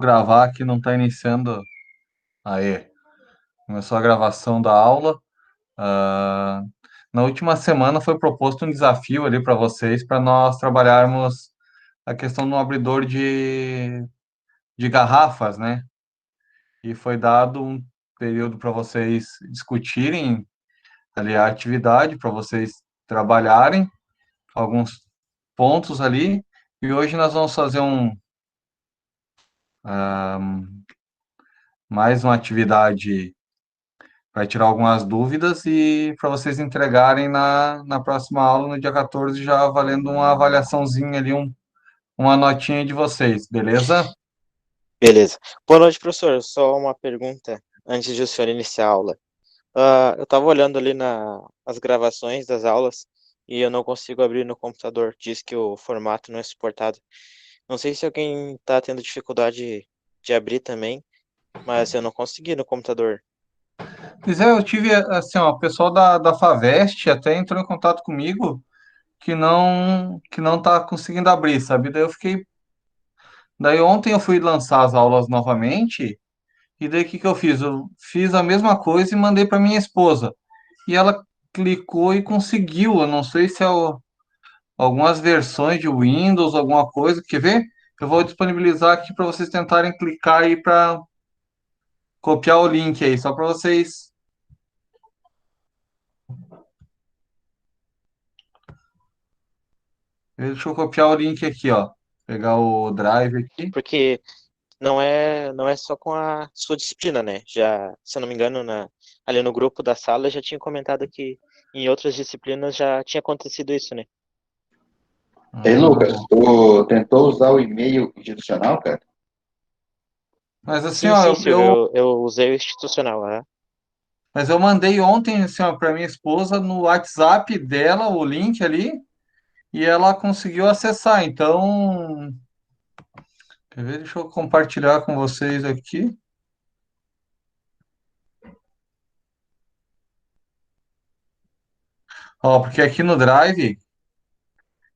Gravar que não está iniciando. Aê, começou a gravação da aula. Ah, na última semana foi proposto um desafio ali para vocês, para nós trabalharmos a questão do abridor de garrafas, né? E foi dado um período para vocês discutirem ali a atividade, para vocês trabalharem alguns pontos ali. E hoje nós vamos fazer mais uma atividade para tirar algumas dúvidas e para vocês entregarem na próxima aula, no dia 14, já valendo uma avaliaçãozinha ali, uma notinha de vocês, beleza? Beleza. Boa noite, professor. Só uma pergunta antes de o senhor iniciar a aula. Eu estava olhando ali as gravações das aulas e eu não consigo abrir no computador. Diz que o formato não é suportado. Não sei se alguém está tendo dificuldade de abrir também, mas eu não consegui no computador. Pois é, eu tive, assim, ó, o pessoal da Favest até entrou em contato comigo que não tá conseguindo abrir, sabe? Daí ontem eu fui lançar as aulas novamente e daí o que que eu fiz? Eu fiz a mesma coisa e mandei para minha esposa. E ela clicou e conseguiu. Eu não sei se algumas versões de Windows, alguma coisa. Quer ver? Eu vou disponibilizar aqui para vocês tentarem clicar aí para copiar o link aí, só para vocês. Deixa eu copiar o link aqui, ó. Pegar o drive aqui. Porque não é só com a sua disciplina, né? Já, se eu não me engano, ali no grupo da sala já tinha comentado que em outras disciplinas já tinha acontecido isso, né? Ei, Lucas, Bom. tu tentou usar o e-mail institucional, cara? Mas assim, Sim, ó, sim, Silvio, eu usei o institucional, né? mas eu mandei ontem, assim, ó, para minha esposa no WhatsApp dela o link ali e ela conseguiu acessar. Então, quer ver? Deixa eu compartilhar com vocês aqui. Ó, porque aqui no Drive,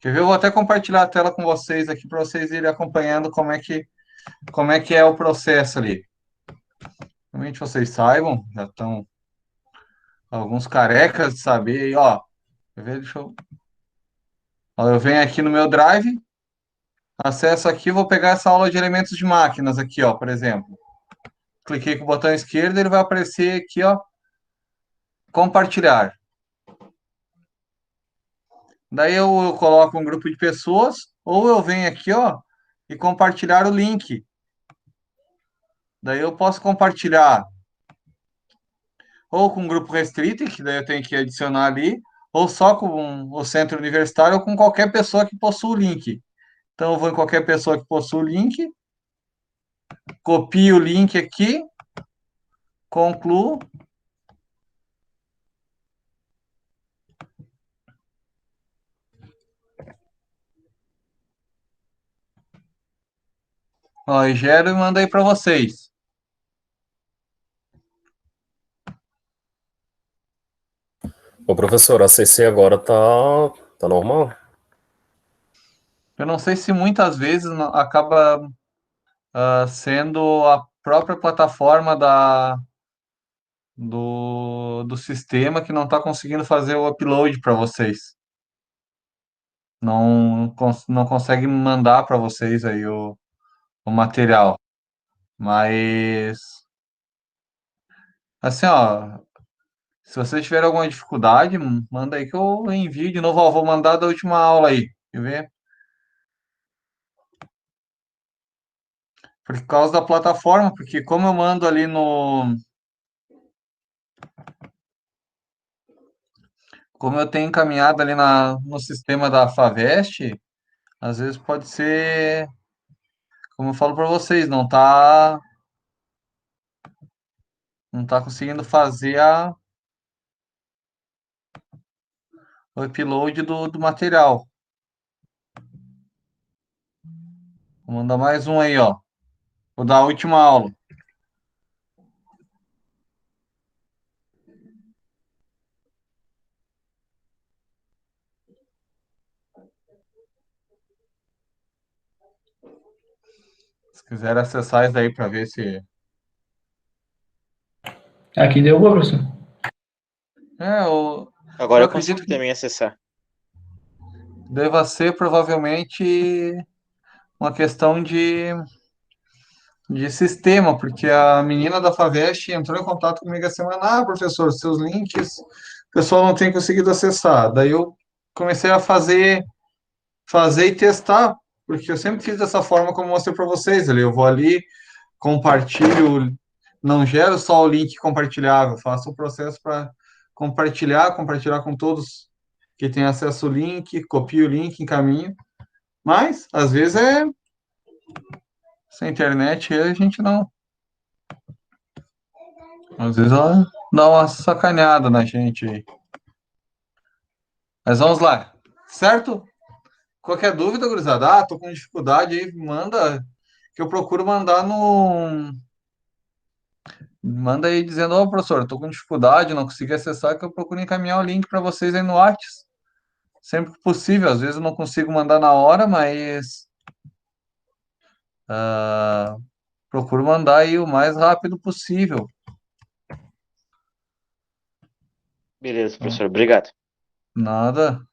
quer ver? Eu vou até compartilhar a tela com vocês aqui para vocês irem acompanhando como é que é o processo ali. Realmente vocês saibam, já estão alguns carecas de saber aí, ó. Quer ver? Ó, eu venho aqui no meu Drive, acesso aqui, vou pegar essa aula de elementos de máquinas aqui, ó, por exemplo. Cliquei com o botão esquerdo, ele vai aparecer aqui, ó, compartilhar. Daí eu coloco um grupo de pessoas, ou eu venho aqui, ó, e compartilhar o link. Daí eu posso compartilhar ou com um grupo restrito, que daí eu tenho que adicionar ali, ou só com o centro universitário, ou com qualquer pessoa que possua o link. Então eu vou em qualquer pessoa que possua o link, copio o link aqui, concluo. Ó, e gero e mando aí para vocês. Ô, professor, a CC agora tá normal? Eu não sei se muitas vezes acaba sendo a própria plataforma do sistema que não está conseguindo fazer o upload para vocês. Não consegue mandar para vocês aí o material. Mas, assim, ó, se vocês tiverem alguma dificuldade, manda aí que eu envio de novo. Ó, vou mandar da última aula aí. Quer ver? Por causa da plataforma, porque como eu mando ali como eu tenho encaminhado ali no sistema da Favest, às vezes pode ser, como eu falo para vocês, não tá conseguindo fazer o upload do material. Vou mandar mais um aí, ó. Vou dar a última aula. Se quiser acessar isso daí para ver se. Aqui deu boa, professor. Eu Agora eu acredito consigo que também acessar. deva ser provavelmente uma questão de sistema, porque a menina da Favest entrou em contato comigo essa semana. Ah, professor, seus links, o pessoal não tem conseguido acessar. Daí eu comecei a fazer e testar, porque eu sempre fiz dessa forma como eu mostrei para vocês ali. Eu vou ali, compartilho, não gero só o link compartilhável, faço o processo para compartilhar com todos que têm acesso ao link, copio o link, encaminho. Mas, às vezes, sem internet a gente não. Às vezes ela dá uma sacaneada na gente aí. Mas vamos lá, certo? Qualquer dúvida, gurizada? Ah, tô com dificuldade aí, manda, que eu procuro mandar no. Manda aí dizendo, ô professor, tô com dificuldade, não consegui acessar, que eu procuro encaminhar o link para vocês aí no Whats. Sempre que possível, às vezes eu não consigo mandar na hora, mas ah, procuro mandar aí o mais rápido possível. Beleza, professor. Obrigado. Nada.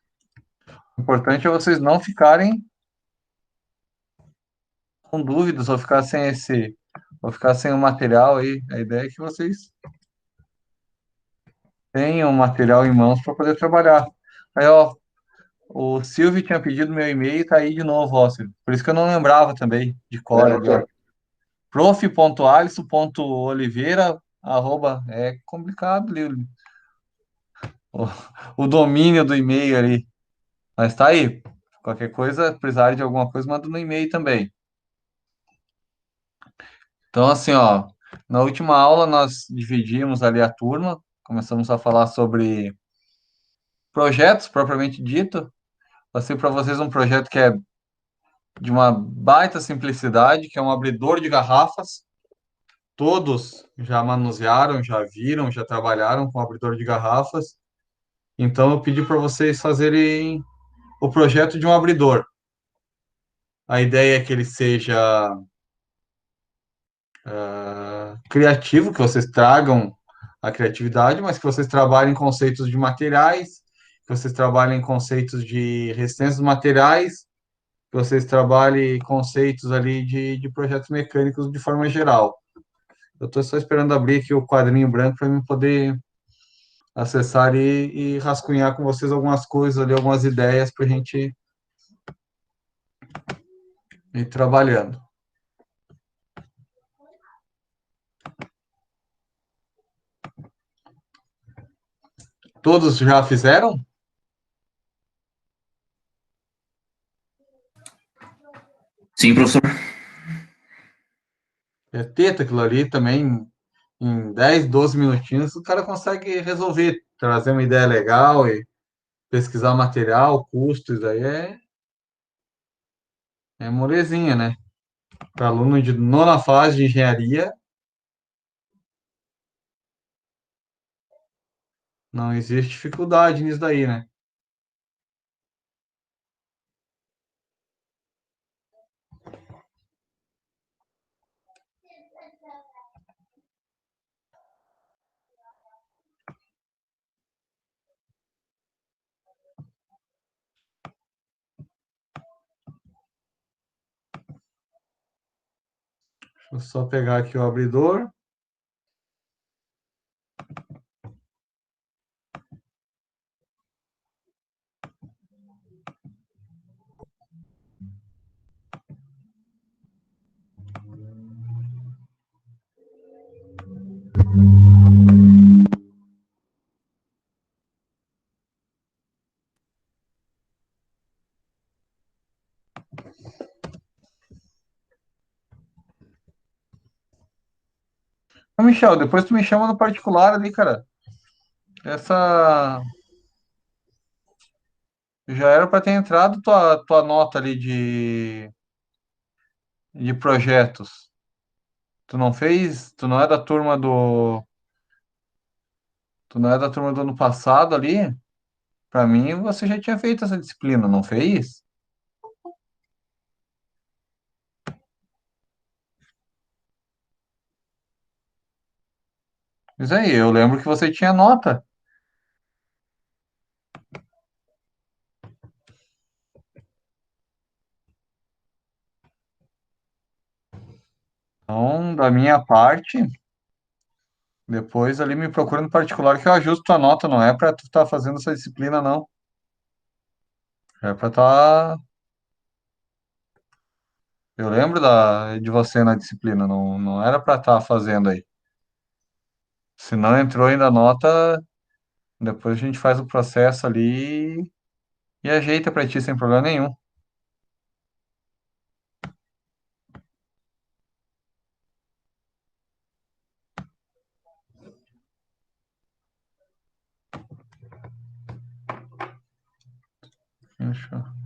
O importante é vocês não ficarem com dúvidas ou ficar sem o material aí. A ideia é que vocês tenham o material em mãos para poder trabalhar. Aí, ó, o Silvio tinha pedido meu e-mail, tá aí de novo, ó, Silvio. Por isso que eu não lembrava também de cor ali, ó. Certo. prof.alisson.oliveira, é complicado ali, o, o domínio do e-mail ali. Mas tá aí. Qualquer coisa, precisar de alguma coisa, manda no e-mail também. Então, assim, ó, na última aula nós dividimos ali a turma, começamos a falar sobre projetos propriamente dito. Passei para vocês um projeto que é de uma baita simplicidade, que é um abridor de garrafas. Todos já manusearam, já viram, já trabalharam com abridor de garrafas. Então, eu pedi para vocês fazerem o projeto de um abridor. A ideia é que ele seja criativo, que vocês tragam a criatividade, mas que vocês trabalhem conceitos de materiais, que vocês trabalhem conceitos de resistência dos materiais, que vocês trabalhem conceitos ali de projetos mecânicos de forma geral. Eu estou só esperando abrir aqui o quadrinho branco para eu poder acessar e rascunhar com vocês algumas coisas ali, algumas ideias para a gente ir trabalhando. Todos já fizeram? Sim, professor. É teta aquilo ali também, em 10, 12 minutinhos, o cara consegue resolver, trazer uma ideia legal e pesquisar material, custos, isso aí é molezinha, né? Para aluno de nona fase de engenharia, não existe dificuldade nisso daí, né? Deixa eu só pegar aqui o abridor. Ô, Michel, depois tu me chama no particular ali, cara. Essa já era para ter entrado tua nota ali de projetos. Tu não fez? Tu não é da turma do ano passado ali? Para mim, você já tinha feito essa disciplina, não fez? Isso aí, eu lembro que você tinha nota. Então, da minha parte, depois ali me procura no particular que eu ajusto a nota, não é para tu estar fazendo essa disciplina, não. É para estar. Eu lembro de você na disciplina, não era para estar fazendo aí. Se não entrou ainda a nota, depois a gente faz o processo ali e ajeita para ti sem problema nenhum. Fechou.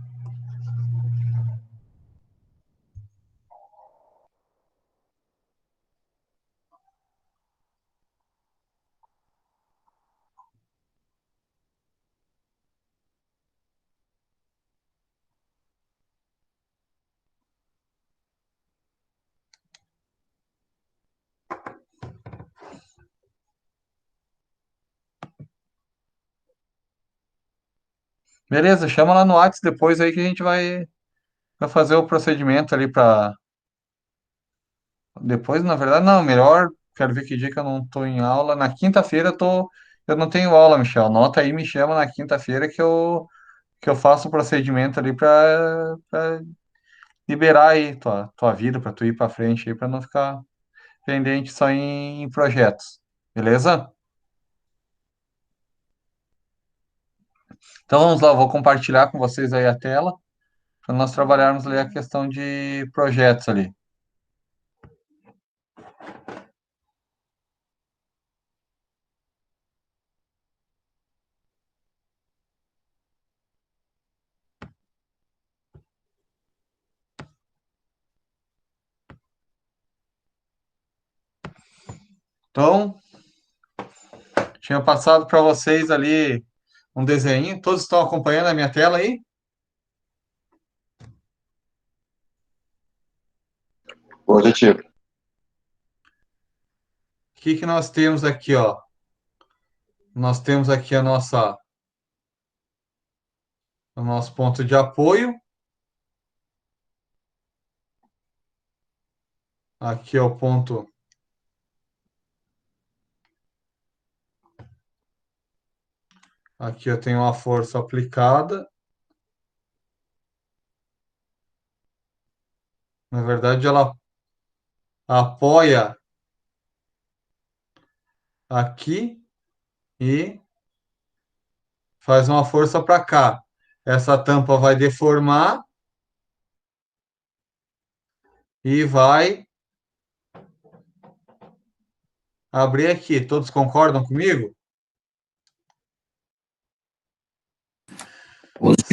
Beleza, chama lá no Whats depois aí que a gente vai fazer o procedimento ali para. Depois, na verdade, não, melhor. Quero ver que dia que eu não tô em aula. Na quinta-feira eu não tenho aula, Michel. Anota aí, me chama na quinta-feira que eu faço o procedimento ali para liberar aí tua vida, para tu ir para frente aí, para não ficar pendente só em projetos. Beleza? Então vamos lá, eu vou compartilhar com vocês aí a tela para nós trabalharmos ali a questão de projetos ali. Então, tinha passado para vocês ali um desenho. Todos estão acompanhando a minha tela aí? Positivo. O que que nós temos aqui, ó? Nós temos aqui o nosso ponto de apoio. Aqui é o ponto. Aqui eu tenho uma força aplicada. Na verdade, ela apoia aqui e faz uma força para cá. Essa tampa vai deformar e vai abrir aqui. Todos concordam comigo?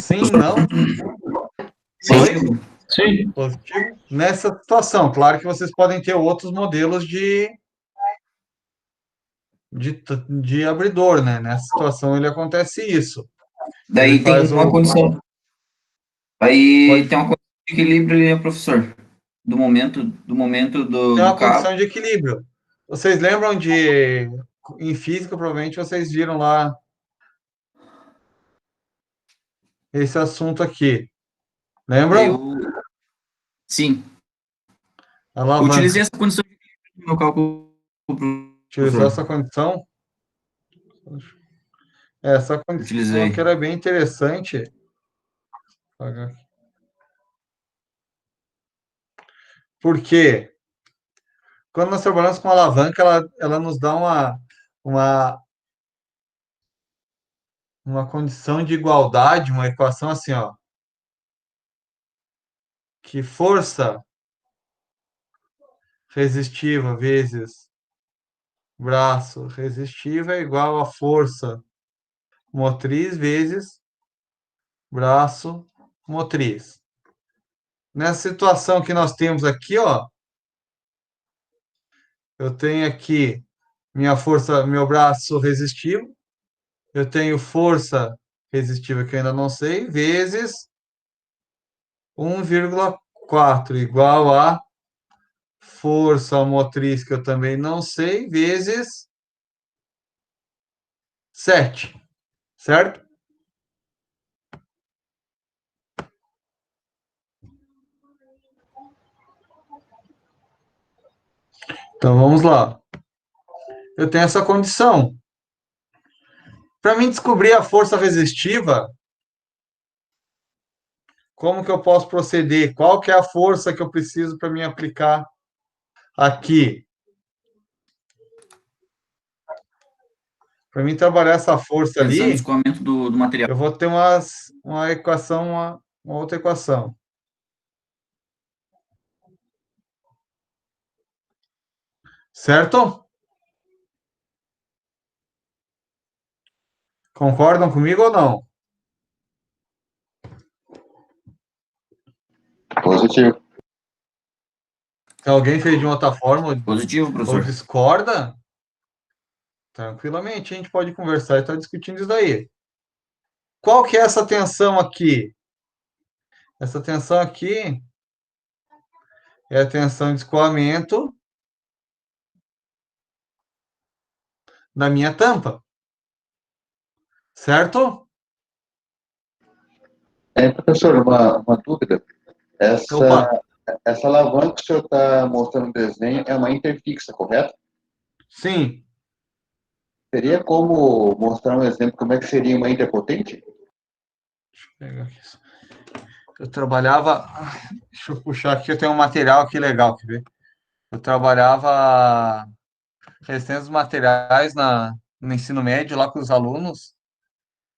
Sim, não? Oi? Positivo. Sim. Positivo? Nessa situação, claro que vocês podem ter outros modelos de abridor, né? Nessa situação ele acontece isso. Ele Daí tem faz uma o. condição. Aí Pode tem uma condição de equilíbrio ali, né, professor? Do momento ter do uma cabo. condição de equilíbrio. Vocês lembram de. Em física, provavelmente vocês viram lá esse assunto aqui. Lembram? Eu, sim, Alavanca. utilizei essa condição de equilíbrio no meu cálculo, Utilizou professor. essa condição. Essa condição Utilizei. que era bem interessante. Porque quando nós trabalhamos com alavanca, ela nos dá uma, uma condição de igualdade, uma equação assim, ó, que força resistiva vezes braço resistivo é igual a força motriz vezes braço motriz. Nessa situação que nós temos aqui, ó, eu tenho aqui minha força, meu braço resistivo, eu tenho força resistiva que eu ainda não sei, vezes 1,4 igual a força motriz que eu também não sei, vezes 7, certo? Então vamos lá. Eu tenho essa condição. Para mim descobrir a força resistiva, como que eu posso proceder? Qual que é a força que eu preciso para me aplicar aqui? Para mim trabalhar essa força Tensão de ali, escoamento do material. eu vou ter uma equação, uma outra equação. Certo? Concordam comigo ou não? Positivo. Se alguém fez de uma outra forma Positivo, ou professor. discorda, tranquilamente a gente pode conversar e estar discutindo isso daí. Qual que é essa tensão aqui? Essa tensão aqui é a tensão de escoamento da minha tampa, certo? Professor, uma dúvida. Opa, Essa alavanca que o senhor está mostrando no desenho é uma interfixa, correto? sim. Teria como mostrar um exemplo como é que seria uma interpotente? Deixa eu pegar aqui. Eu trabalhava. Deixa eu puxar aqui, eu tenho um material aqui legal, quer ver? Eu trabalhava resistência dos materiais no ensino médio lá com os alunos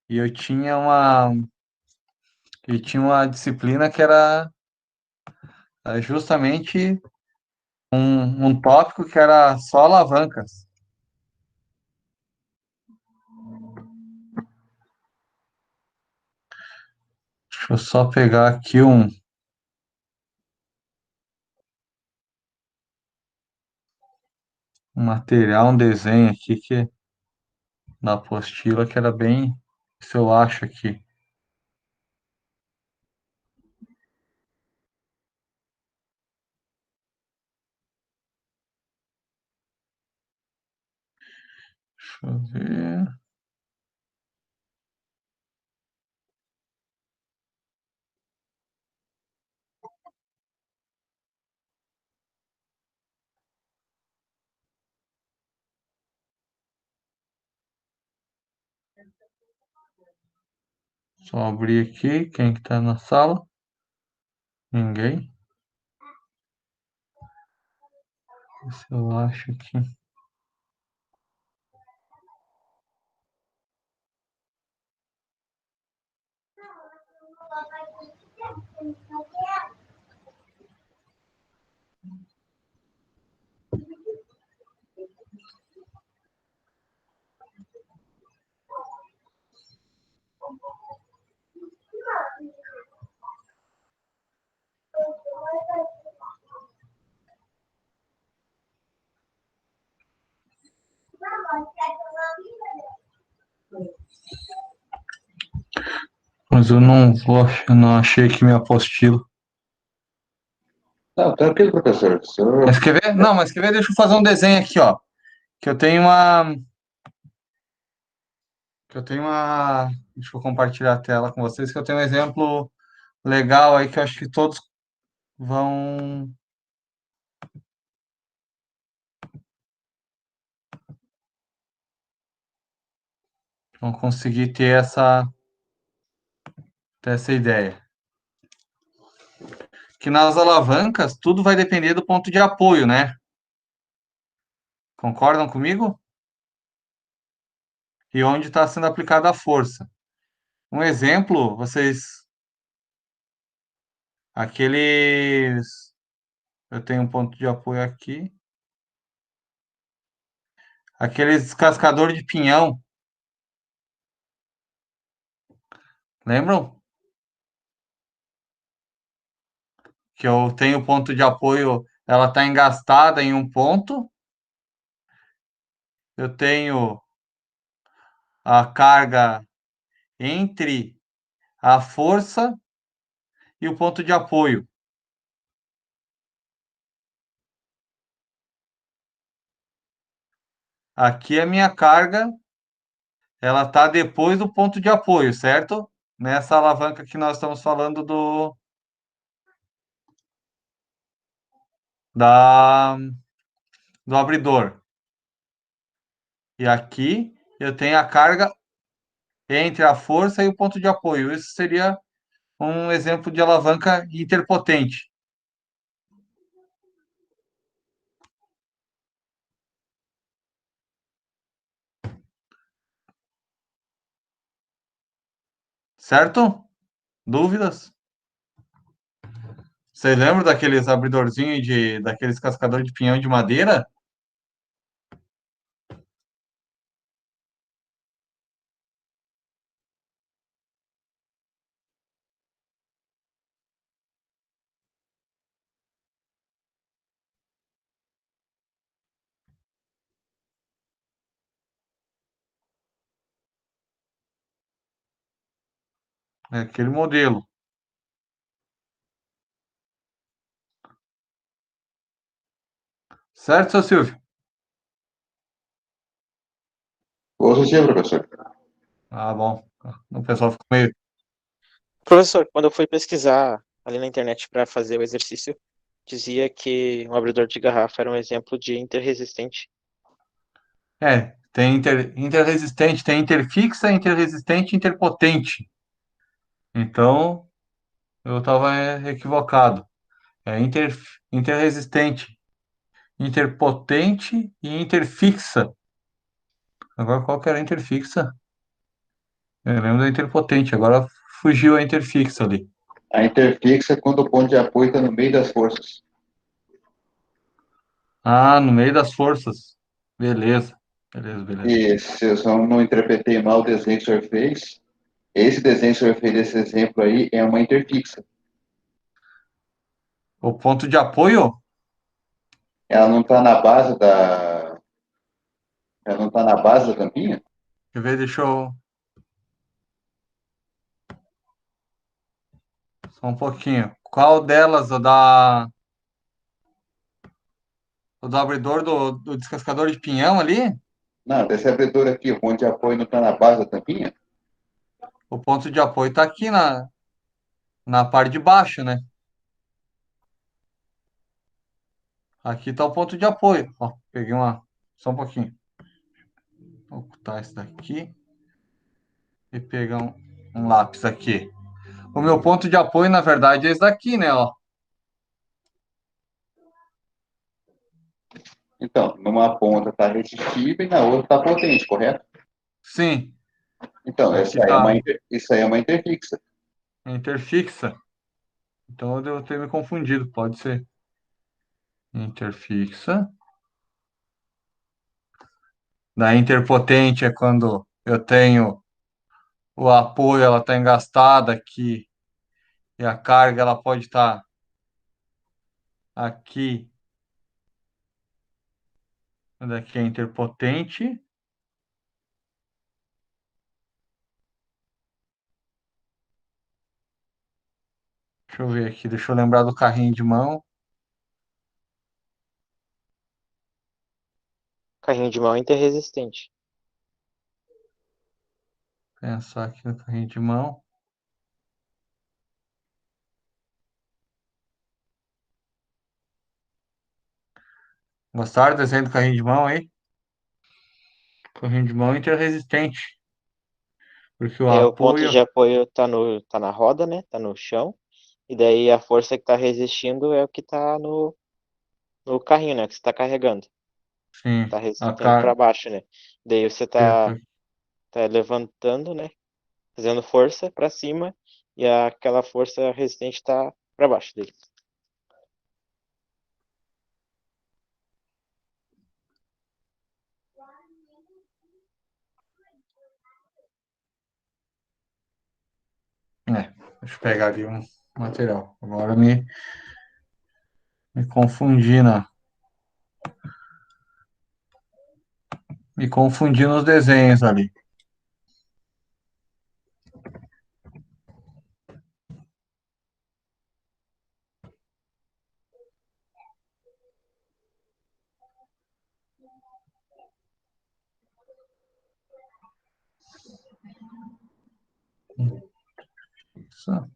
e eu tinha uma disciplina que era justamente um tópico que era só alavancas. Deixa eu só pegar aqui um material, um desenho aqui na apostila que era bem. Se eu acho aqui. Deixa eu ver. Só abrir aqui. Quem que tá na sala? Ninguém. Se eu acho aqui. Mas eu não vou, eu não achei aqui minha apostila. Não, tranquilo, professor. O Mas senhor, quer ver? Não, mas quer ver? Deixa eu fazer um desenho aqui, ó. Que eu tenho uma. Que eu tenho uma. Deixa eu compartilhar a tela com vocês, que eu tenho um exemplo legal aí que eu acho que todos vão. Vão conseguir ter essa ideia. Que nas alavancas, tudo vai depender do ponto de apoio, né? Concordam comigo? E onde está sendo aplicada a força. Um exemplo, aqueles. Eu tenho um ponto de apoio aqui. Aqueles descascador de pinhão. Lembram? Que eu tenho ponto de apoio, ela está engastada em um ponto. Eu tenho a carga entre a força e o ponto de apoio. Aqui a minha carga ela está depois do ponto de apoio, certo? Nessa alavanca que nós estamos falando da, do abridor. E aqui eu tenho a carga entre a força e o ponto de apoio. Isso seria um exemplo de alavanca interpotente. Certo? Dúvidas? Vocês lembram daqueles abridorzinhos daqueles cascadores de pinhão de madeira? É aquele modelo. Certo, seu Silvio? Ouço sim, professor. Ah, bom. O pessoal ficou meio. Professor, quando eu fui pesquisar ali na internet para fazer o exercício, dizia que um abridor de garrafa era um exemplo de interresistente. Tem interresistente, tem interfixa, interresistente e interpotente. Então, eu estava equivocado. É interresistente, interpotente e interfixa. Agora, qual que era a interfixa? Eu lembro da interpotente, agora fugiu a interfixa ali. A interfixa é quando o ponto de apoio está no meio das forças. Ah, no meio das forças. Beleza, beleza, beleza. E se eu só não interpretei mal o desenho que o senhor fez, esse desenho que o senhor fez desse exemplo aí é uma interfixa. O ponto de apoio? Ela não está na base da. Ela não está na base da tampinha? Quer ver, deixa eu. Só um pouquinho. Qual delas, o do abridor do descascador de pinhão ali? Não, desse abridor aqui, o ponto de apoio não está na base da tampinha? O ponto de apoio está aqui na parte de baixo, né? Aqui está o ponto de apoio. Ó, peguei uma. Só um pouquinho. Vou ocultar esse daqui e pegar um lápis aqui. O meu ponto de apoio, na verdade, é esse daqui, né? Ó. Então, numa ponta está resistível e na outra está potente, correto? Sim, Então, aqui tá isso aí é uma interfixa. interfixa. Então eu devo ter me confundido, pode ser. Interfixa. Da interpotente é quando eu tenho o apoio, ela está engastada aqui e a carga ela pode estar aqui. Daqui é interpotente. Deixa eu ver aqui, deixa eu lembrar do carrinho de mão. Carrinho de mão é interresistente. Pensar aqui no carrinho de mão. Gostaram do desenho do carrinho de mão aí? Carrinho de mão interresistente, porque o É, o ponto apoio, de apoio tá na roda, né? Tá no chão. E daí a força que tá resistindo é o que tá no carrinho, né? Que você tá carregando. sim, Tá a resistendo para carga, baixo, né? Daí você tá levantando, né? Fazendo força para cima e aquela força resistente tá para baixo dele. deixa eu pegar ali um material. Agora me confundi me confundi nos desenhos ali. Nossa.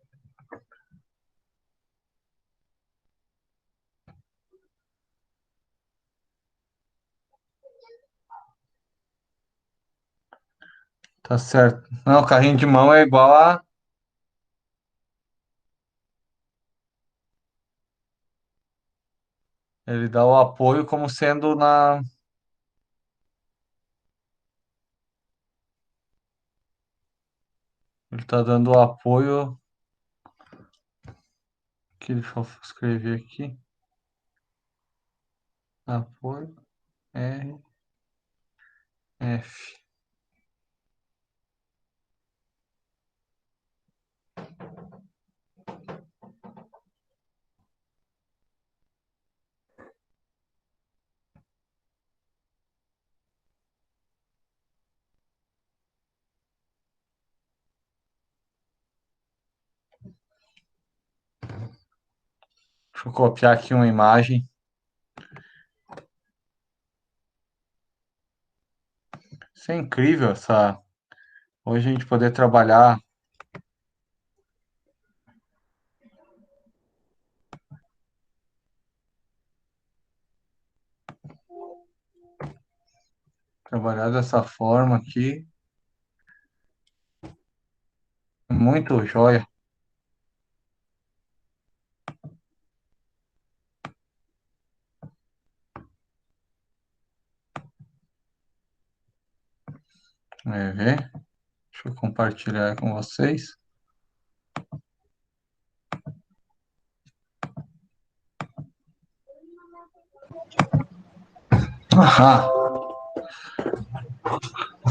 Tá certo. Não, carrinho de mão é igual a. Ele dá o apoio como sendo na. Ele tá dando o apoio. Que deixa eu escrever aqui. Apoio. R. F. Deixa eu copiar aqui uma imagem. Isso é incrível, essa. Hoje a gente poder trabalhar. Trabalhar dessa forma aqui. Muito joia. É, ver. Deixa eu compartilhar com vocês. Aham.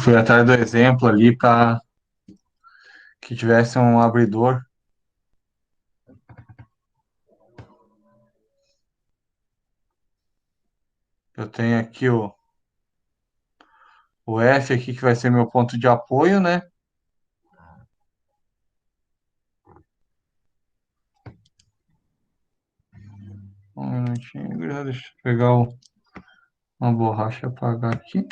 Fui atrás do exemplo ali para que tivesse um abridor. Eu tenho aqui o F aqui que vai ser meu ponto de apoio, né? Um minutinho, deixa eu pegar uma borracha e apagar aqui.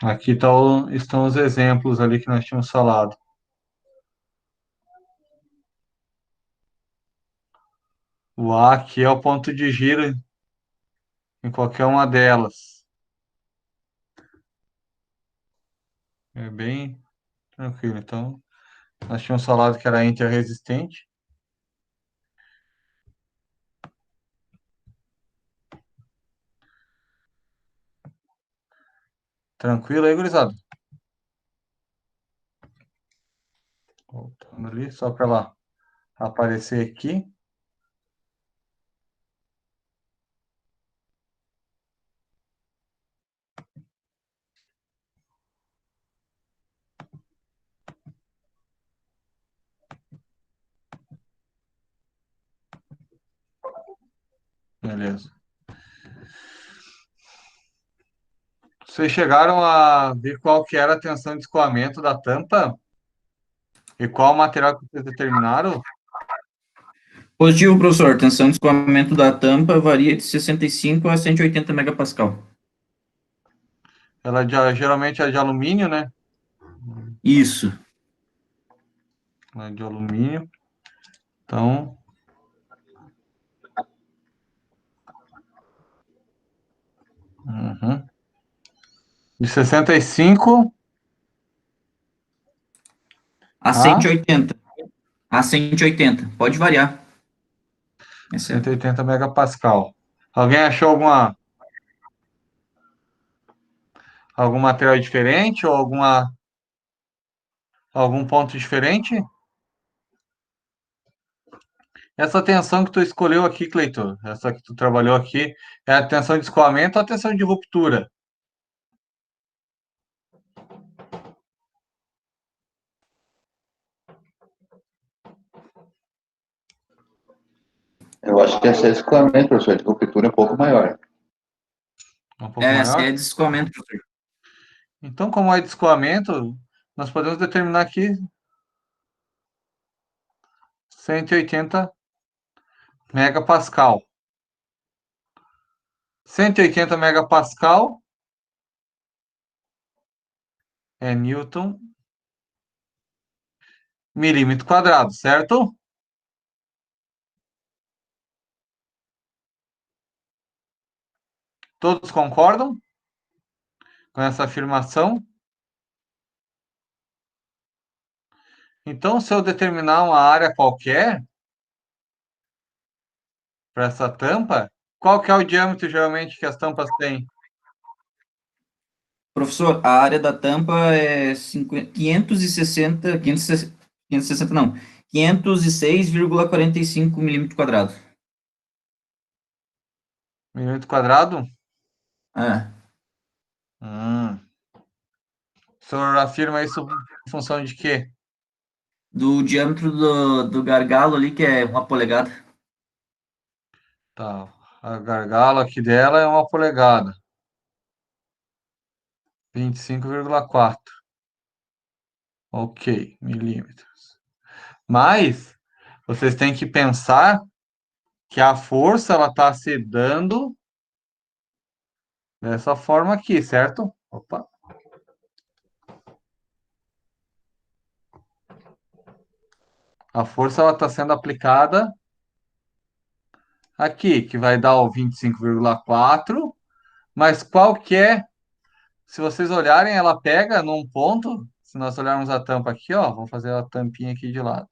Aqui estão os exemplos ali que nós tínhamos falado. O A aqui é o ponto de giro em qualquer uma delas. É bem tranquilo. Então, nós tínhamos falado que era interresistente. Tranquilo aí, gurizada? Voltando ali, só para ela aparecer aqui. Beleza. Vocês chegaram a ver qual que era a tensão de escoamento da tampa? E qual material que vocês determinaram? Positivo, professor. Tensão de escoamento da tampa varia de 65 a 180 megapascal. Ela geralmente é de alumínio, né? Isso. Ela é de alumínio. Então, uhum. De 65 A a 180. A 180. Pode variar. Essa é. 180 megapascal. Alguém achou algum material diferente ou algum ponto diferente? Essa tensão que tu escolheu aqui, Cleiton, essa que tu trabalhou aqui, é a tensão de escoamento ou a tensão de ruptura? Eu acho que esse é escoamento, professor, de ruptura é um pouco maior. Um pouco Essa é maior? de escoamento, professor. Então, como é de escoamento, nós podemos determinar aqui 180 megapascal. 180 megapascal é Newton milímetro quadrado, certo? Todos concordam com essa afirmação? Então, se eu determinar uma área qualquer para essa tampa, qual que é o diâmetro geralmente que as tampas têm? Professor, a área da tampa é 560 não, 506,45 milímetros quadrados. Milímetro quadrado? É, O senhor afirma isso em função de quê? do diâmetro do gargalo ali, que é 1 polegada. Tá. A gargalo aqui dela é 1 polegada. 25,4. Ok, milímetros. Mas vocês têm que pensar que a força ela está se dando dessa forma aqui, certo? Opa. A força ela está sendo aplicada aqui, que vai dar o 25,4. Mas qual que é? Se vocês olharem, ela pega num ponto. Se nós olharmos a tampa aqui, ó, vamos fazer a tampinha aqui de lado.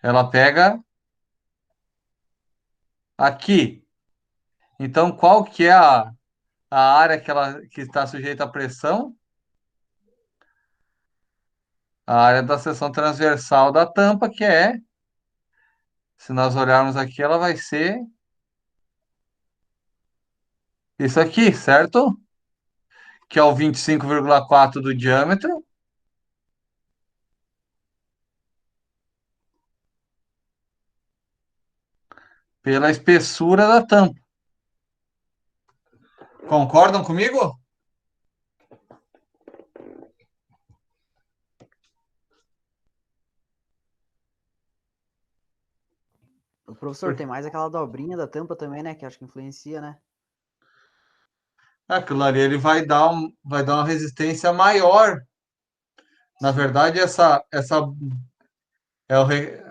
Ela pega aqui. Então, qual que é a área que está sujeita à pressão? A área da seção transversal da tampa, que é, se nós olharmos aqui, ela vai ser isso aqui, certo? Que é o 25,4 do diâmetro pela espessura da tampa. Concordam comigo? O professor, tem mais aquela dobrinha da tampa também, né? Que acho que influencia, né? Aquilo ali ele vai dar uma resistência maior. Na Sim. verdade, essa é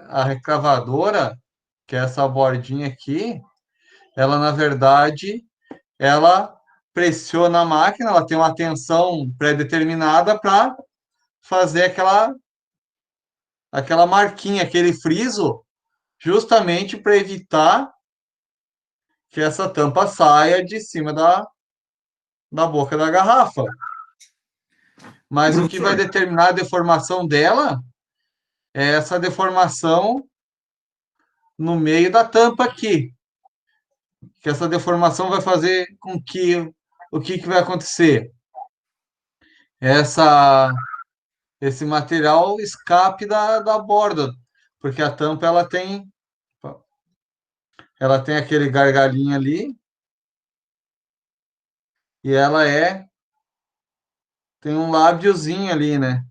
a recavadora, que é essa bordinha aqui, ela, na verdade, ela pressiona a máquina, ela tem uma tensão pré-determinada para fazer aquela marquinha, aquele friso, justamente para evitar que essa tampa saia de cima da boca da garrafa. Mas o que vai Professor, determinar a deformação dela é essa deformação no meio da tampa aqui. Que essa deformação vai fazer com que o que vai acontecer? Essa esse material escape da borda, porque a tampa ela tem aquele gargalinho ali e ela tem um lábiozinho ali, né?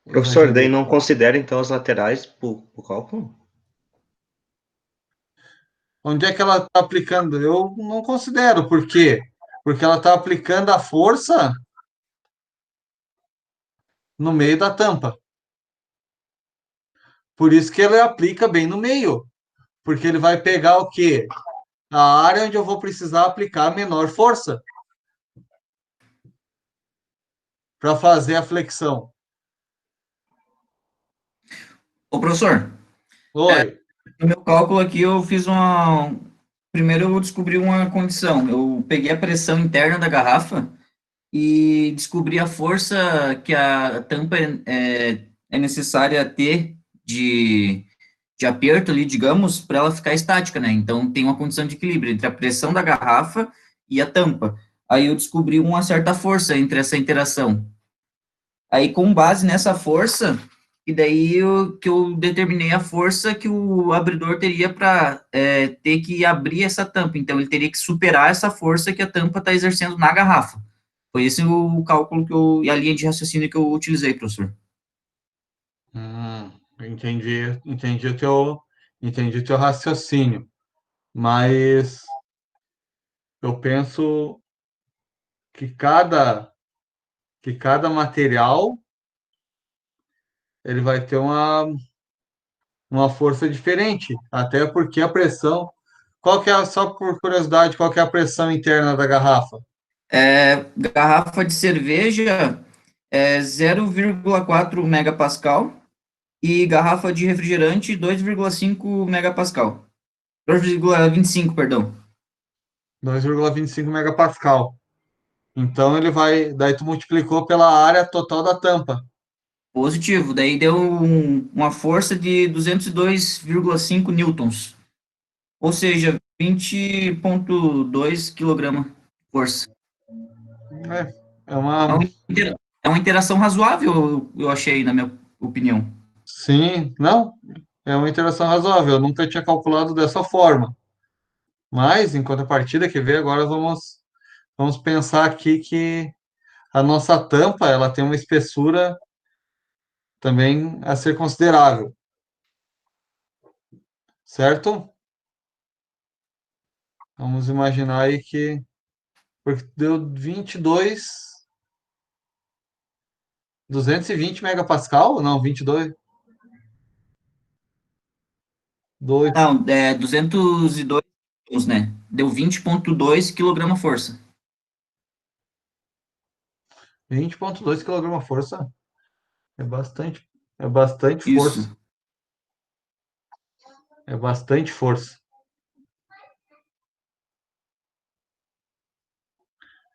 Professor, daí Exagerei. não considera então as laterais pro cálculo? Onde é que ela está aplicando? Eu não considero. Por quê? Porque ela está aplicando a força no meio da tampa. Por isso que ele aplica bem no meio. Porque ele vai pegar o quê? A área onde eu vou precisar aplicar a menor força para fazer a flexão. ô professor, Oi. no meu cálculo aqui eu fiz uma. Primeiro eu descobri uma condição. Eu peguei a pressão interna da garrafa e descobri a força que a tampa é necessária ter de aperto ali, digamos, para ela ficar estática, né? Então tem uma condição de equilíbrio entre a pressão da garrafa e a tampa. Aí eu descobri uma certa força entre essa interação. Aí, com base nessa força, e daí que eu determinei a força que o abridor teria para ter que abrir essa tampa. Então, ele teria que superar essa força que a tampa está exercendo na garrafa. Foi esse o cálculo e a linha de raciocínio que eu utilizei, professor. Entendi o teu raciocínio, mas eu penso que cada material ele vai ter uma força diferente, até porque a pressão. Qual que é, só por curiosidade, qual que é a pressão interna da garrafa? Garrafa de cerveja é 0,4 megapascal e garrafa de refrigerante 2,5 megapascal. 2,25, perdão. 2,25 megapascal. Então ele vai, daí tu multiplicou pela área total da tampa. Positivo. Daí deu uma força de 202,5 newtons. Ou seja, 20,2 quilograma força. É, é É uma, uma, é uma interação razoável, eu achei, na minha opinião. sim, não, é uma interação razoável. Eu nunca tinha calculado dessa forma. Mas, em contrapartida, quer ver, agora vamos pensar aqui que a nossa tampa, ela tem uma espessura também a ser considerável, certo? Vamos imaginar aí que, porque deu 220 megapascal? Não, 22, 2, Não, é 202 newtons, né? Deu 20,2 quilograma força. 20,2 kg-força. É bastante força. Isso. É bastante força.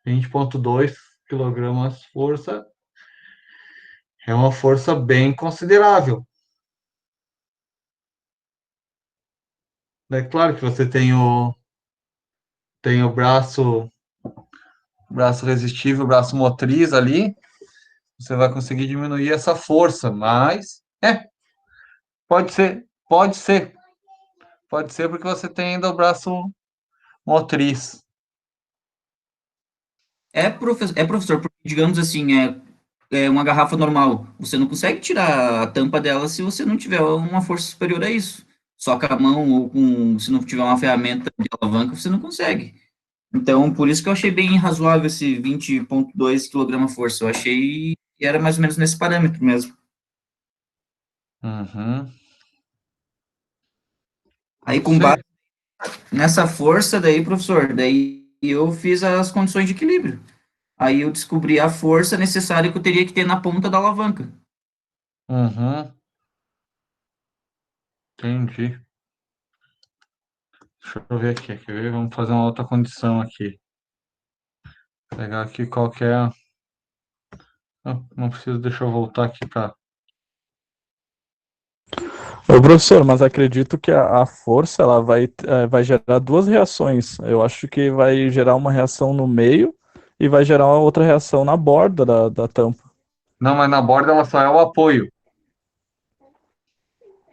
20,2 kg força é uma força bem considerável. É claro que você tem o braço resistível, o braço motriz ali, você vai conseguir diminuir essa força, mas pode ser porque você tem ainda o braço motriz. Professor, porque, digamos assim, é uma garrafa normal. Você não consegue tirar a tampa dela se você não tiver uma força superior a isso. Só com a mão ou se não tiver uma ferramenta de alavanca, você não consegue. Então, por isso que eu achei bem razoável esse 20,2 quilograma-força. Eu achei que era mais ou menos nesse parâmetro mesmo. Uhum. Aí, Pode com base ser. nessa força, daí, professor, daí eu fiz as condições de equilíbrio. Aí eu descobri a força necessária que eu teria que ter na ponta da alavanca. Uhum. Entendi. Deixa eu ver aqui, quer ver? Vamos fazer uma outra condição aqui. Pegar aqui qualquer. Não preciso, deixa eu voltar aqui para. Ô, professor, mas acredito que a força ela vai gerar duas reações. Eu acho que vai gerar uma reação no meio e vai gerar uma outra reação na borda da tampa. Não, mas na borda ela só é o apoio.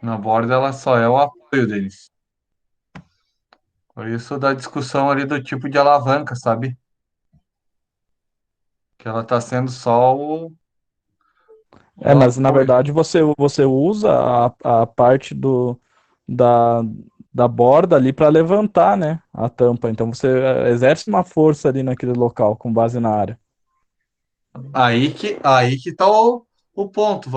Na borda ela só é o apoio deles. Por isso da discussão ali do tipo de alavanca, sabe? Que ela tá sendo só o Mas na apoio. verdade você usa a parte da, da borda ali para levantar, né, a tampa. Então você exerce uma força ali naquele local com base na área. Aí que tá o ponto.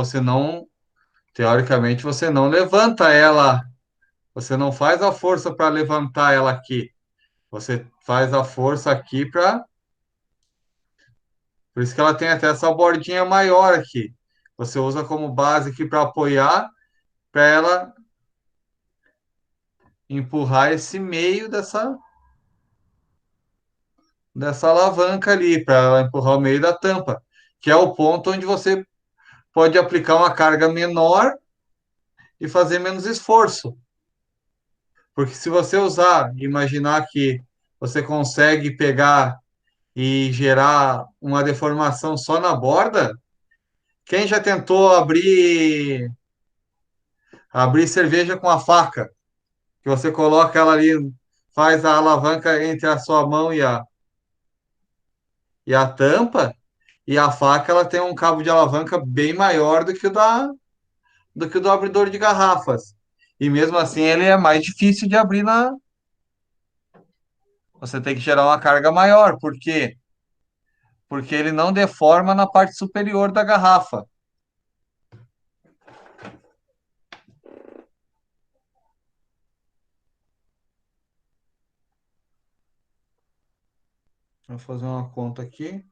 Teoricamente, você não levanta ela. Você não faz a força para levantar ela aqui. Você faz a força aqui para. Por isso que ela tem até essa bordinha maior aqui. Você usa como base aqui para apoiar, para ela empurrar esse meio dessa alavanca ali, para ela empurrar o meio da tampa, que é o ponto onde você pode aplicar uma carga menor e fazer menos esforço. Porque se você imaginar que você consegue pegar e gerar uma deformação só na borda, quem já tentou abrir cerveja com a faca, que você coloca ela ali, faz a alavanca entre a sua mão e a tampa, e a faca ela tem um cabo de alavanca bem maior do que do que o do abridor de garrafas. E mesmo assim ele é mais difícil de abrir na. Você tem que gerar uma carga maior. Por quê? Porque ele não deforma na parte superior da garrafa. Vou fazer uma conta aqui.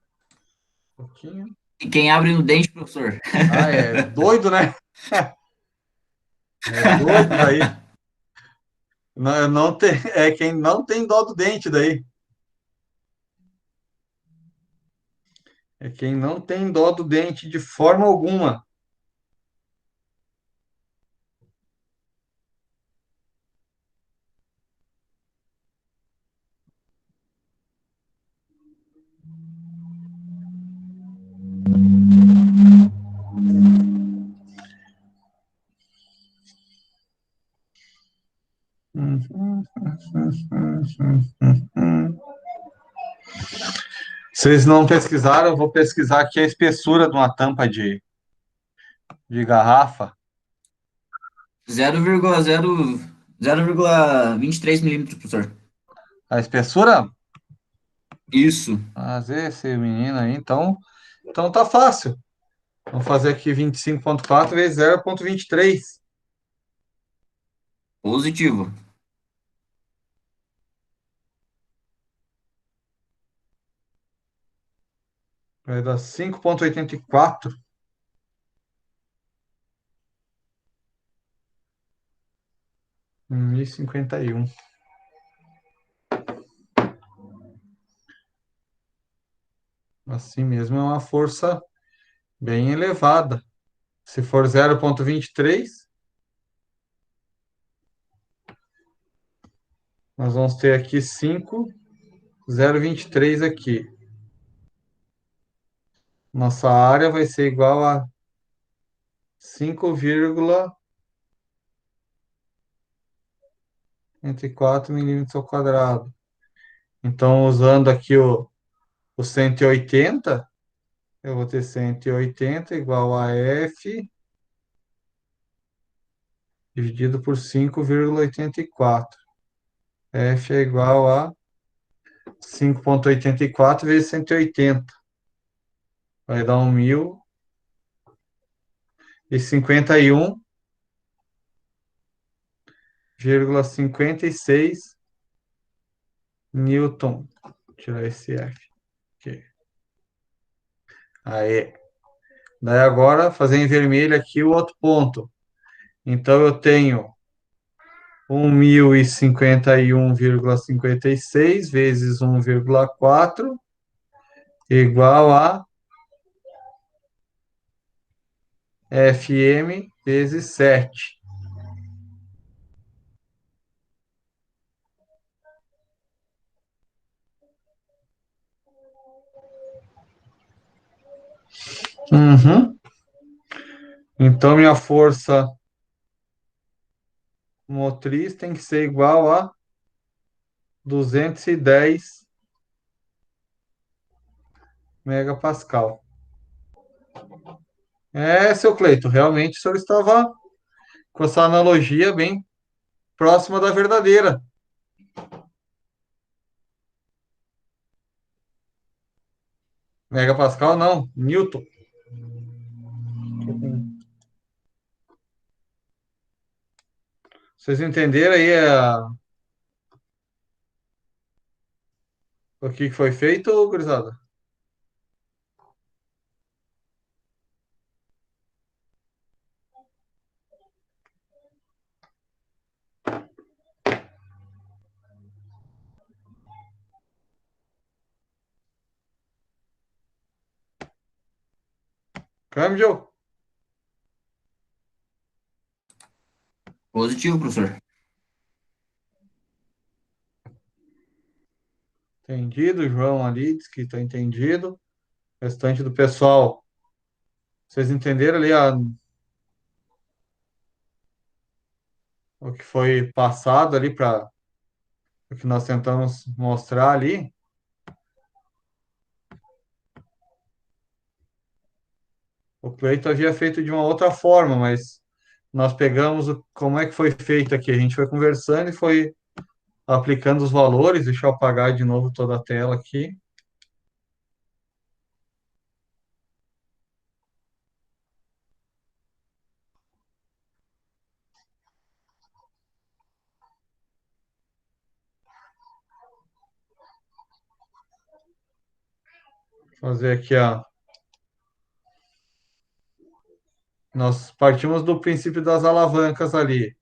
Um pouquinho. E quem abre no dente, professor? Ah, é doido, né? É doido daí. Não, não tem, é quem não tem dó do dente daí. É quem não tem dó do dente de forma alguma. Vocês não pesquisaram, eu vou pesquisar aqui a espessura de uma tampa de garrafa. 0,23 milímetros, professor. A espessura? Isso. Às vezes, esse menino aí, então tá fácil. Vamos fazer aqui 25,4 vezes 0,23. Positivo. Vai dar 5,84. E 51. Assim mesmo é uma força bem elevada. Se for 0,23, nós vamos ter aqui 5,023 aqui. Nossa área vai ser igual a 5,4 milímetros ao quadrado. Então, usando aqui o 180, eu vou ter 180 igual a F dividido por 5,84. F é igual a 5,84 vezes 180. Vai dar 1.051,56 Newton. Vou tirar esse F aqui. Aí. Daí agora, fazer em vermelho aqui o outro ponto. Então, eu tenho 1.051,56 vezes 1,4 igual a FM vezes 7. Uhum. Então, minha força motriz tem que ser igual a 210 megapascal. Seu Cleito, realmente o senhor estava com essa analogia bem próxima da verdadeira. Megapascal não, Newton. Vocês entenderam aí o que foi feito, gurizada? Câmbio? Positivo, professor. Entendido, João ali diz que está entendido. O restante do pessoal, vocês entenderam ali o que foi passado ali para o que nós tentamos mostrar ali? O Cleiton havia feito de uma outra forma, mas nós pegamos como é que foi feito aqui. A gente foi conversando e foi aplicando os valores. Deixa eu apagar de novo toda a tela aqui. Fazer aqui, ó. Nós partimos do princípio das alavancas ali.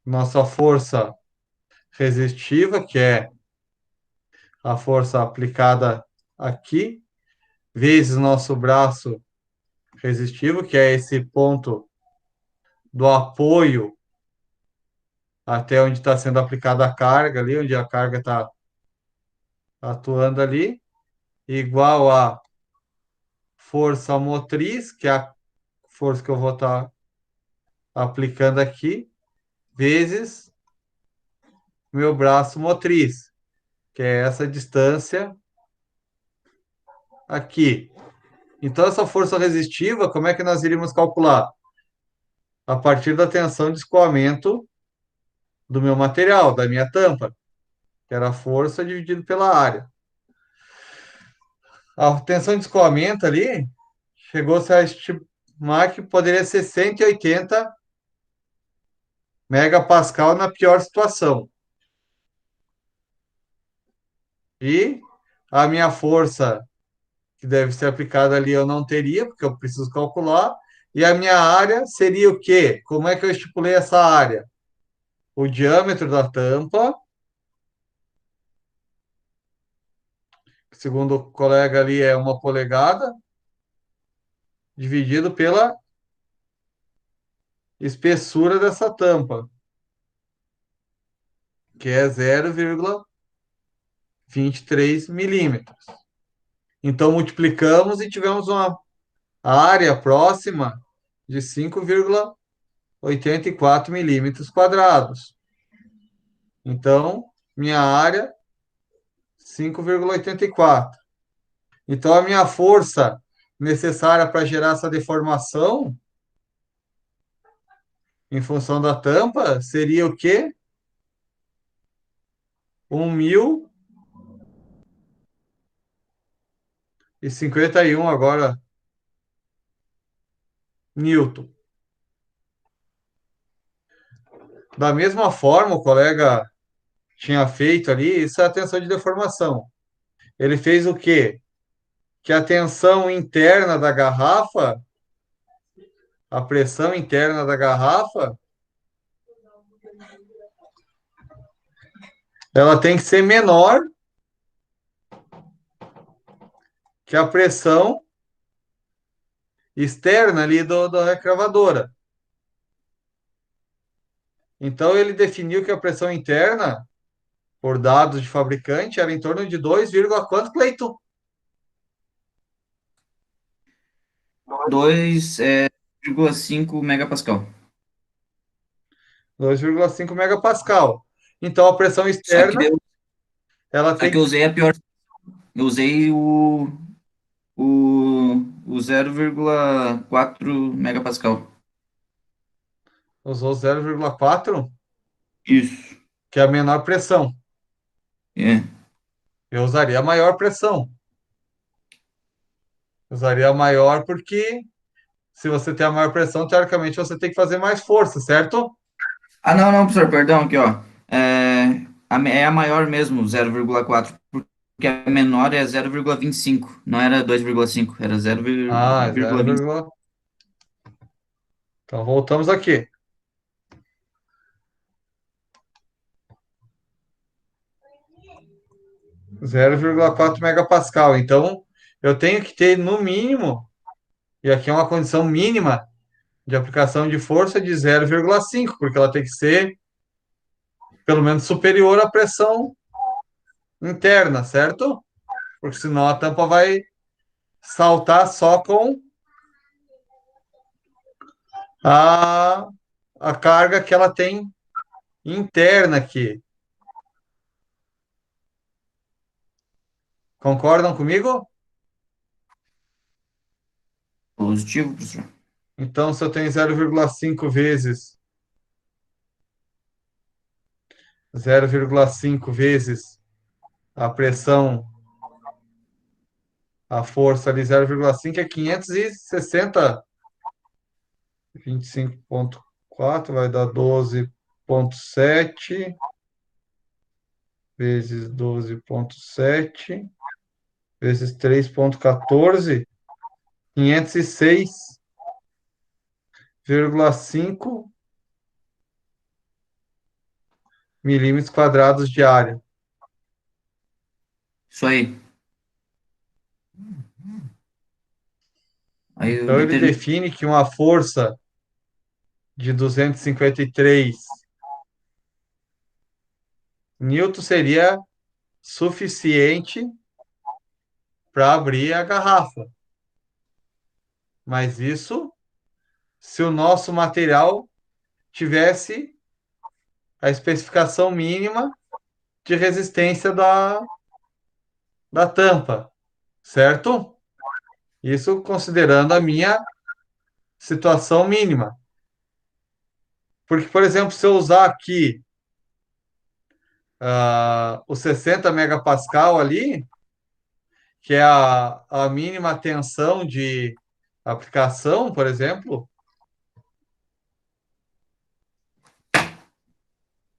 Nossa força resistiva, que é a força aplicada aqui, vezes nosso braço resistivo, que é esse ponto do apoio até onde está sendo aplicada a carga ali, onde a carga está atuando ali, igual a força motriz, que é a força que eu vou estar aplicando aqui, vezes meu braço motriz, que é essa distância aqui. Então, essa força resistiva, como é que nós iríamos calcular? A partir da tensão de escoamento do meu material, da minha tampa, que era a força dividido pela área. A tensão de escoamento ali chegou-se a estimar que poderia ser 180 megapascal na pior situação. E a minha força que deve ser aplicada ali eu não teria, porque eu preciso calcular. E a minha área seria o quê? Como é que eu estipulei essa área? O diâmetro da tampa, que segundo o colega ali é 1 polegada, dividido pela espessura dessa tampa, que é 0,23 milímetros. Então, multiplicamos e tivemos uma área próxima de 5,84 milímetros quadrados. Então, minha área, 5,84. Então, a minha força necessária para gerar essa deformação, em função da tampa, seria o quê? 1.051 agora, Newton. Da mesma forma, o colega tinha feito ali, isso é a tensão de deformação. Ele fez o quê? Que a tensão interna da garrafa, a pressão interna da garrafa, ela tem que ser menor que a pressão externa ali da recravadora. Então, ele definiu que a pressão interna, por dados de fabricante, era em torno de 2, quanto, Cleiton? 2,5 megapascal. 2,5 megapascal. Então, a pressão Só que externa, eu, ela só tem que eu usei a pior. Eu usei o 0,4 megapascal. usou 0,4, Isso. que é a menor pressão. É. Eu usaria a maior pressão. Usaria a maior porque se você tem a maior pressão, teoricamente você tem que fazer mais força, certo? Ah, não, não, professor, perdão, aqui, ó. É a maior mesmo, 0,4, porque a menor é 0,25, não era 2,5, era Ah, 0,25. 0, então voltamos aqui. 0,4 megapascal. Então, eu tenho que ter no mínimo, e aqui é uma condição mínima de aplicação de força de 0,5, porque ela tem que ser pelo menos superior à pressão interna, certo? Porque senão a tampa vai saltar só com a, a carga que ela tem interna aqui. Concordam comigo? Positivo, professor. Então, se eu tenho 0,5 vezes a pressão, a força ali, 0,5 é 560, 25,4 vai dar 12,7 vezes 12,7 vezes 3,14, 506,5 milímetros quadrados de área. Isso aí. Aí eu Então, ele determino. define que uma força de 253 newton seria suficiente para abrir a garrafa. Mas isso se o nosso material tivesse a especificação mínima de resistência da tampa, certo? Isso considerando a minha situação mínima. Porque, por exemplo, se eu usar aqui o 60 megapascal ali, que é a mínima tensão de aplicação, por exemplo,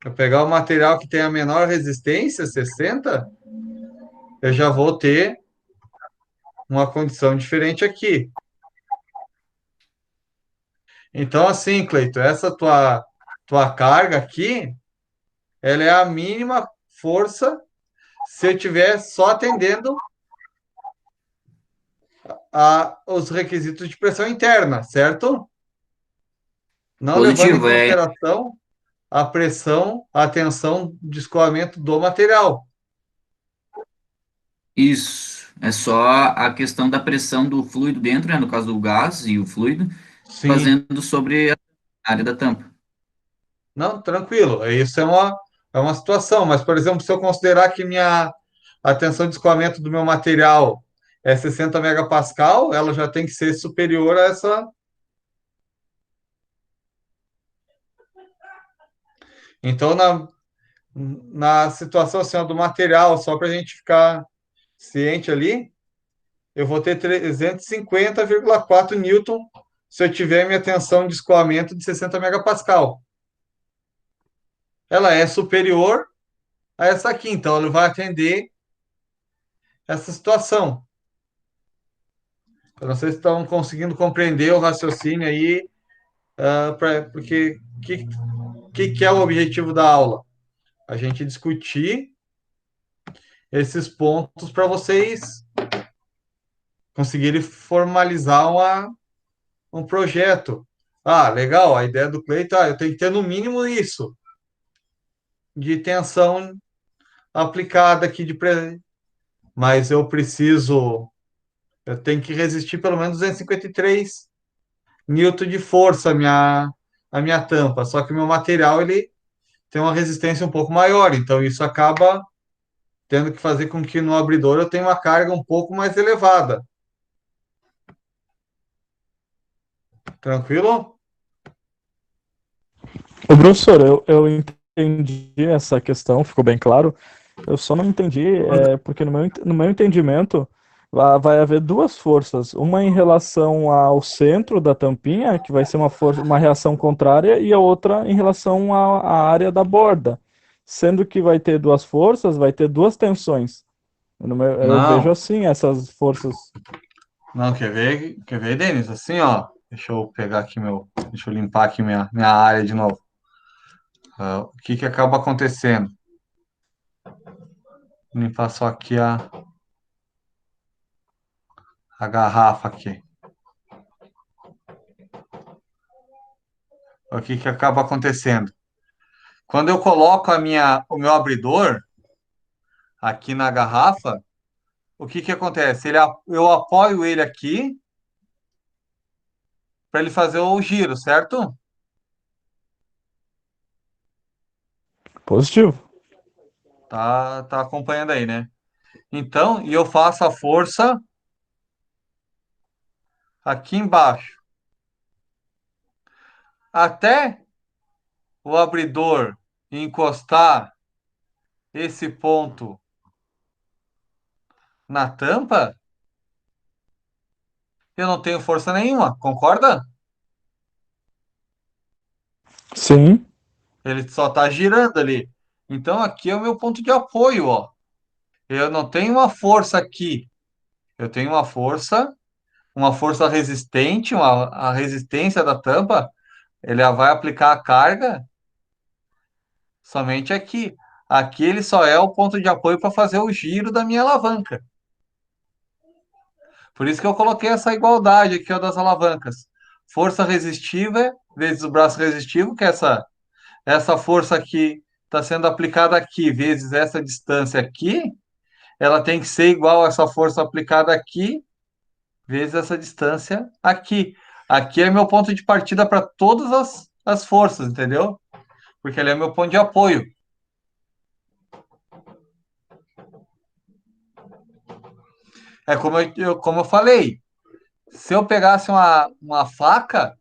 eu pegar o material que tem a menor resistência, 60, eu já vou ter uma condição diferente aqui. Então, assim, Cleito, essa tua carga aqui, ela é a mínima força se eu estiver só atendendo os requisitos de pressão interna, certo? Não levando em Positivo, é consideração a pressão, a tensão de escoamento do material. isso. É só a questão da pressão do fluido dentro, né, no caso do gás e o fluido, Sim. fazendo sobre a área da tampa. Não, tranquilo. Isso é uma situação. Mas, por exemplo, se eu considerar que a tensão de escoamento do meu material é 60 megapascal, ela já tem que ser superior a essa. Então, na situação assim, ó, do material, só para a gente ficar ciente ali, eu vou ter 350,4 newton se eu tiver minha tensão de escoamento de 60 megapascal. Ela é superior a essa aqui, então ela vai atender essa situação. Eu não sei se estão conseguindo compreender o raciocínio aí, porque que é o objetivo da aula? A gente discutir esses pontos para vocês conseguirem formalizar um projeto. Ah, legal, a ideia do Cleiton, eu tenho que ter no mínimo isso de tensão aplicada aqui mas eu tenho que resistir pelo menos 253 newton de força a minha tampa, só que o meu material ele tem uma resistência um pouco maior, então isso acaba tendo que fazer com que no abridor eu tenha uma carga um pouco mais elevada. Tranquilo? Ô, professor, eu entendi essa questão, ficou bem claro. Eu só não entendi, porque no meu entendimento vai haver duas forças, uma em relação ao centro da tampinha, que vai ser uma força, uma reação contrária, e a outra em relação à área da borda. Sendo que vai ter duas forças, vai ter duas tensões. Eu vejo Não, assim essas forças. não, quer ver, Denis? Assim, ó, deixa eu limpar aqui minha área de novo. O que acaba acontecendo? Vou limpar só aqui a garrafa aqui. O que acaba acontecendo? Quando eu coloco o meu abridor aqui na garrafa, o que acontece? Eu apoio ele aqui para ele fazer o giro, certo? Positivo. Tá acompanhando aí, né? Então, e eu faço a força aqui embaixo, até o abridor encostar esse ponto na tampa, eu não tenho força nenhuma, concorda? Sim, Ele só está girando ali. Então aqui é o meu ponto de apoio, ó. Eu não tenho uma força aqui. Eu tenho uma força resistente, a resistência da tampa, ele vai aplicar a carga somente aqui. Aqui ele só é o ponto de apoio para fazer o giro da minha alavanca. Por isso que eu coloquei essa igualdade aqui, ó, das alavancas. Força resistiva vezes o braço resistivo, que é essa força aqui está sendo aplicada aqui, vezes essa distância aqui, ela tem que ser igual a essa força aplicada aqui, vezes essa distância aqui. Aqui é meu ponto de partida para todas as forças, entendeu? Porque ele é meu ponto de apoio. É como eu falei, se eu pegasse uma faca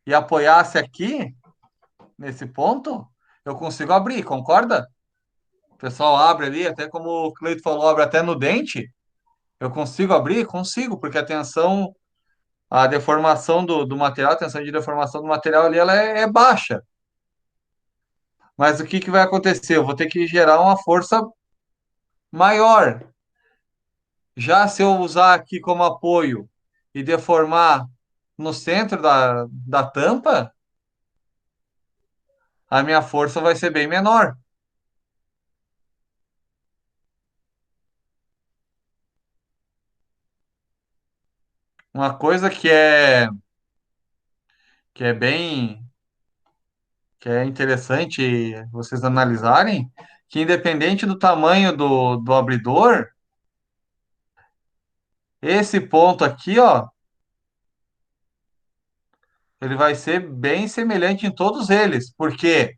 e apoiasse aqui, nesse ponto, eu consigo abrir, concorda? O pessoal abre ali, até como o Cleito falou, abre até no dente. Eu consigo abrir? Consigo, porque a deformação do material, a tensão de deformação do material ali, ela é baixa. Mas o que que vai acontecer? Eu vou ter que gerar uma força maior. Já se eu usar aqui como apoio e deformar no centro da tampa, a minha força vai ser bem menor. Uma coisa que é bem que é interessante vocês analisarem, que independente do tamanho do abridor, esse ponto aqui, ó, ele vai ser bem semelhante em todos eles. Por quê?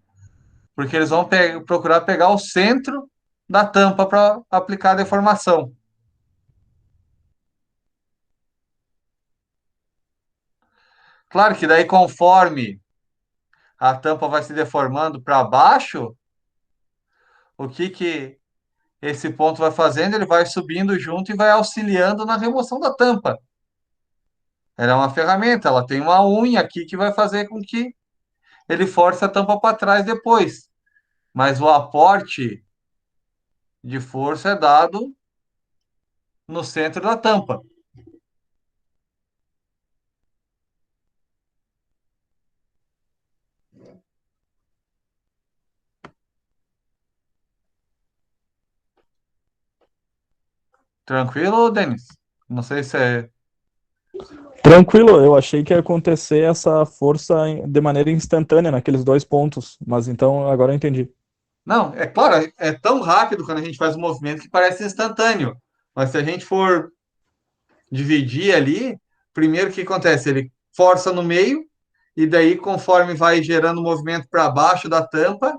Porque eles vão procurar pegar o centro da tampa para aplicar a deformação. Claro que daí, conforme a tampa vai se deformando para baixo, o que que esse ponto vai fazendo? Ele vai subindo junto e vai auxiliando na remoção da tampa. Ela é uma ferramenta, ela tem uma unha aqui que vai fazer com que ele force a tampa para trás depois. Mas o aporte de força é dado no centro da tampa. Tranquilo, Denis? Não sei se é. tranquilo, eu achei que ia acontecer essa força de maneira instantânea naqueles dois pontos, mas então agora eu entendi. Não, é claro, é tão rápido quando a gente faz o movimento que parece instantâneo. Mas se a gente for dividir ali, primeiro o que acontece? Ele força no meio, e daí, conforme vai gerando movimento para baixo da tampa,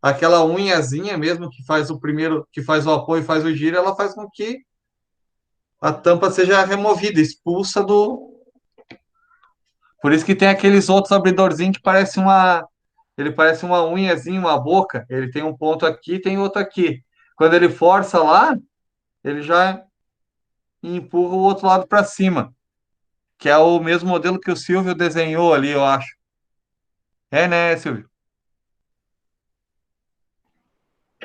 aquela unhazinha mesmo que faz o primeiro, que faz o apoio, faz o giro, ela faz com que a tampa seja removida, expulsa do. Por isso que tem aqueles outros abridorzinhos que parece uma. Ele parece uma unhazinha, uma boca. Ele tem um ponto aqui, tem outro aqui. Quando ele força lá, ele já empurra o outro lado para cima, que é o mesmo modelo que o Silvio desenhou ali, eu acho. É, né, Silvio?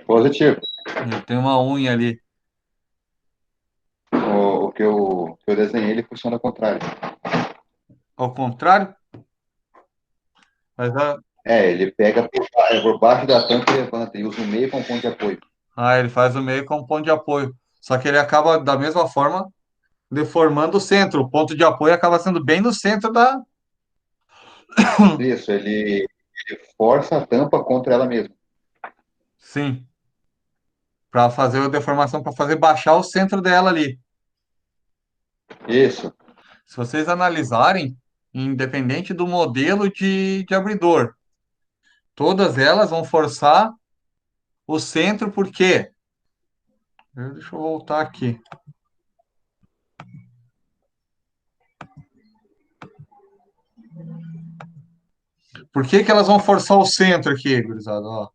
Positivo. Ele tem uma unha ali. O que eu desenhei, ele funciona ao contrário. Ao contrário, mas Ele pega por baixo da tampa e levanta, e usa o meio como ponto de apoio. ele faz o meio como ponto de apoio. Só que ele acaba, da mesma forma, deformando o centro. O ponto de apoio acaba sendo bem no centro da. Isso, ele força a tampa contra ela mesma. Sim, para fazer a deformação, para fazer baixar o centro dela ali. Isso, Se vocês analisarem, independente do modelo de abridor, todas elas vão forçar o centro, por quê? Deixa eu voltar aqui. Por que que elas vão forçar o centro aqui, gurizada? Ó.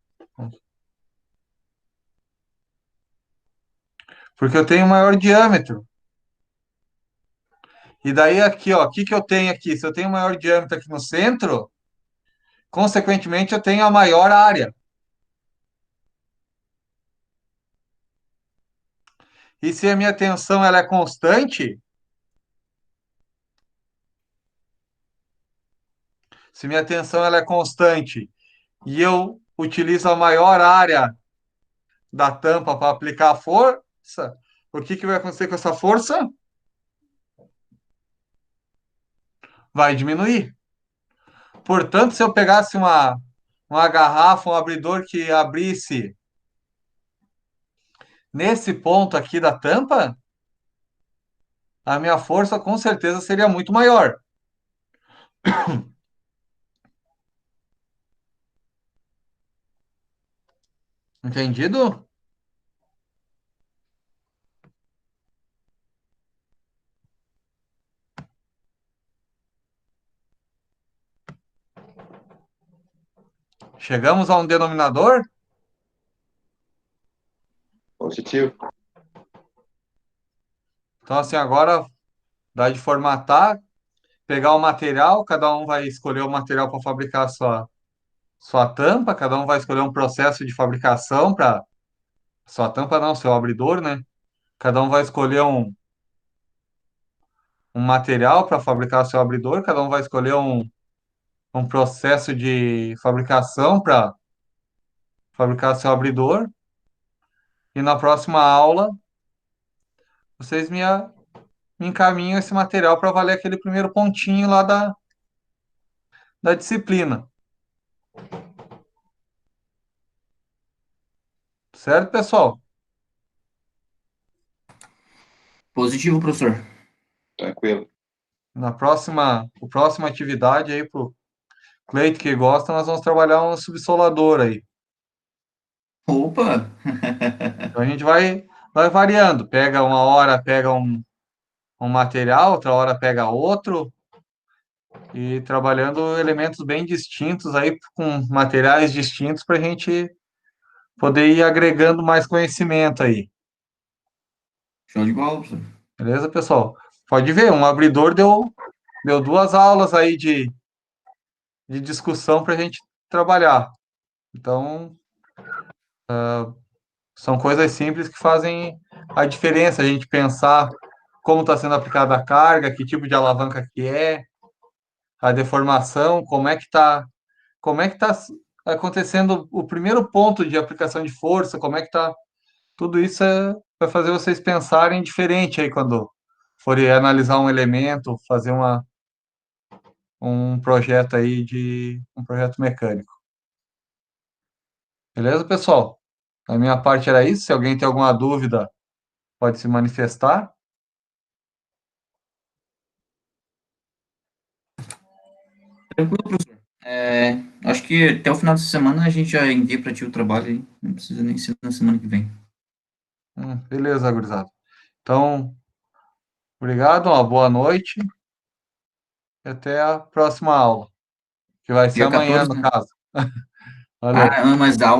Porque eu tenho maior diâmetro. E daí aqui, ó, o que que eu tenho aqui? Se eu tenho maior diâmetro aqui no centro, consequentemente eu tenho a maior área. E se a minha tensão ela é constante, se minha tensão ela é constante e eu utilizo a maior área da tampa para aplicar a força, o que que vai acontecer com essa força? Vai diminuir. Portanto, se eu pegasse uma garrafa, um abridor que abrisse nesse ponto aqui da tampa, a minha força com certeza seria muito maior. Entendido? Chegamos a um denominador? Positivo. Então, assim, agora dá de formatar, pegar o material, cada um vai escolher o material para fabricar sua tampa, cada um vai escolher um processo de fabricação para. Sua tampa não, seu abridor, né? Cada um vai escolher um material para fabricar seu abridor, cada um vai escolher um processo de fabricação para fabricar seu abridor. E na próxima aula, vocês me encaminham esse material para valer aquele primeiro pontinho lá da disciplina. Certo, pessoal? Positivo, professor. Tranquilo. A próxima atividade aí pro Cleito que gosta, nós vamos trabalhar um subsolador aí. Opa! Então a gente vai variando. Pega uma hora, pega um material, outra hora pega outro, e trabalhando elementos bem distintos aí, com materiais distintos, para a gente poder ir agregando mais conhecimento aí. Show de bola, professor. Beleza, pessoal? Pode ver, um abridor deu 2 aulas aí de discussão para a gente trabalhar. Então, são coisas simples que fazem a diferença, a gente pensar como está sendo aplicada a carga, que tipo de alavanca que é, a deformação, como é que tá acontecendo o primeiro ponto de aplicação de força, como é que está, tudo isso vai fazer vocês pensarem diferente aí quando forem analisar um elemento, fazer um projeto aí de um projeto mecânico. Beleza, pessoal? Da minha parte era isso. Se alguém tem alguma dúvida, pode se manifestar. Tranquilo, professor. Acho que até o final de semana a gente já envia para ti o trabalho aí. Não precisa nem ser na semana que vem. Beleza, gurizada. Então, obrigado, uma boa noite e até a próxima aula, que vai ser Dia amanhã, 14, no né? caso. Valeu. Mas a aula